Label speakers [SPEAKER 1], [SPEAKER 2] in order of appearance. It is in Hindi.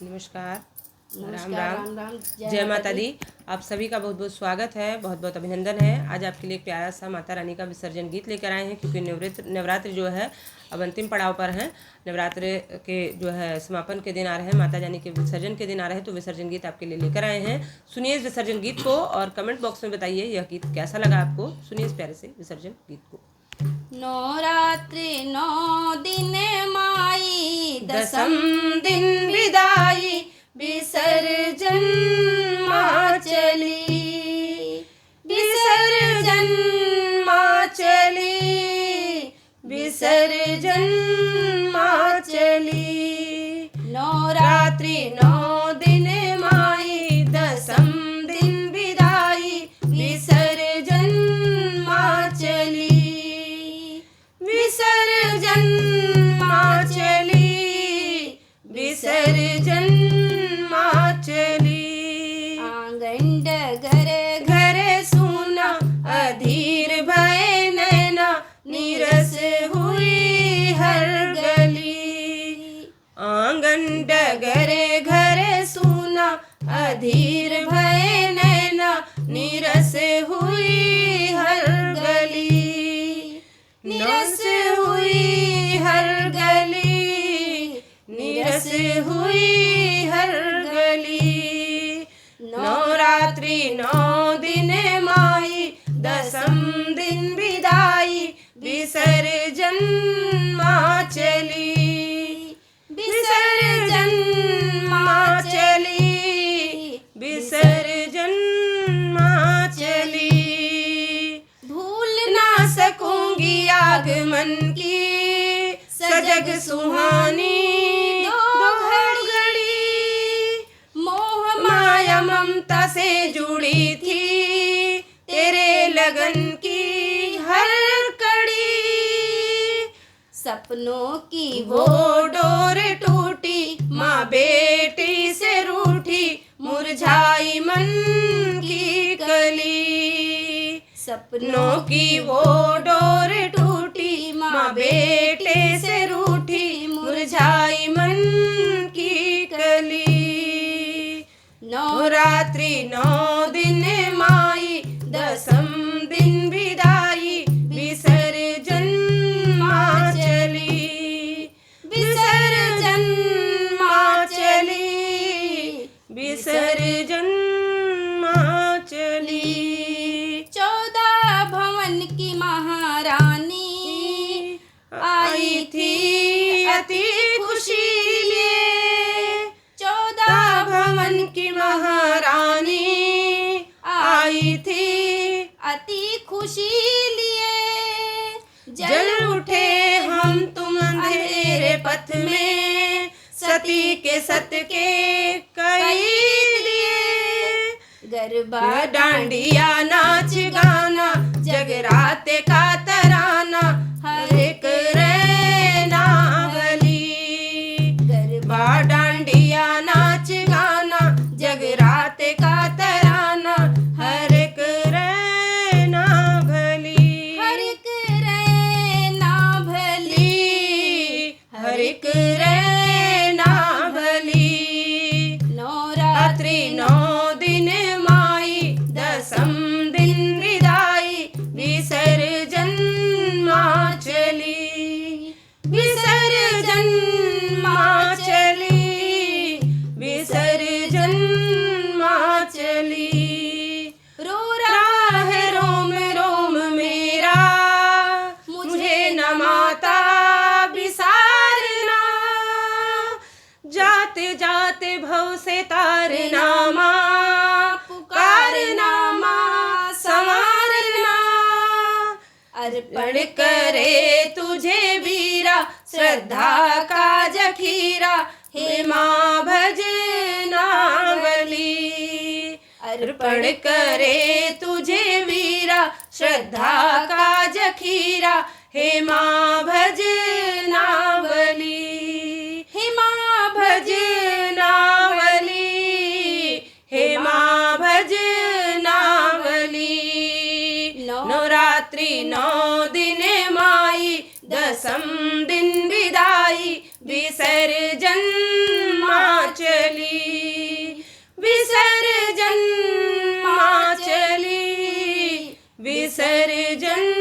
[SPEAKER 1] नमस्कार। राम
[SPEAKER 2] राम
[SPEAKER 1] राम।
[SPEAKER 2] राम।
[SPEAKER 1] जय माता दी। आप सभी का बहुत बहुत स्वागत है, बहुत बहुत अभिनंदन है। आज आपके लिए एक प्यारा सा माता रानी का विसर्जन गीत लेकर आए हैं, क्योंकि नवरात्र जो है अब अंतिम पड़ाव पर हैं। नवरात्र के जो है समापन के दिन आ रहे हैं, माता रानी के विसर्जन के दिन आ रहे हैं, तो विसर्जन गीत आपके लिए लेकर आए हैं। सुनिए इस विसर्जन गीत को और कमेंट बॉक्स में बताइए यह गीत कैसा लगा आपको। सुनिए इस प्यारे से विसर्जन गीत को।
[SPEAKER 2] नवरात्रि 9 दिन माई, दसम दिन विदाई, विसर्जन माँ चली, विसर्जन माँ चली, विसर्जन माँ चली। नवरात्रि 9 दिन माई, दसम दिन विदाई, विसर्जन माँ चली, विसर्जन माँ चली, विसर्जन माँ चली। आंगन डगर घर सुना, अधीर भय नैना, नीरस हुई हर गली। आंगन डगर घर सुना, अधीर भय नैना, नीरस हुई हर गली, नीरस हुई हर गली, नीरस हुई हर गली। नवरात्रि 9 दिन माई, दसम दिन विदाई, विसर्जन माँ चली, विसर्जन माँ चली, विसर्जन माँ चली। भूल ना सकूंगी आगमन की सजग सुहानी दो घड़ी, मोह माया ममता से जुड़ी थी तेरे लगन की हर कड़ी। सपनों की वो डोर टूटी, माँ बेटी से रूठी, मुरझाई मन की कली। सपनों की वो डोर टूटी, माँ बेटे से रूठी, मुरझाई मन की कली। नवरात्रि 9 दिन माई, दसम दिन विदाई, विसर्जन माँ चली, विसर्जन माँ चली, विसर्जन माँ चली। 14 भवन की महारानी आई थी अति खुशी लिए, 14 भवन की महारानी आई थी अति खुशी लिए। जल उठे हम तुम अंधेरे पथ में, सती के सत के कई दिए। गरबा डांडिया नाच गाना, जगराते का तराना, हर एक रैना गली। गरबा डांडिया नाच गाना, जगराते का तराना, हर एक रैना भली, हर एक रैना भली, हर एक रैना भली। नवरात्रि 9 दिन माई, दसम दिन विदाई, विसर्जन माँ चली, विसर्जन माँ चली, विसर्जन माँ चली। रो रहा है रोम रोम मेरा, मुझे न माता बिसारना, जाते जाते भव से तारना माँ, पुकारना माँ संवारना। अर्पण करे तुझे वीरा, श्रद्धा का जखीरा, हे माँ भजना बली। अर्पण करे तुझे वीरा, श्रद्धा का जखीरा, हे माँ भजना बली, हे माँ भजना बली, हे माँ भजना बली। नवरात्रि 9 दिन माई, दसम दिन विदाई, विसर्जन माँ चली। विसर्जन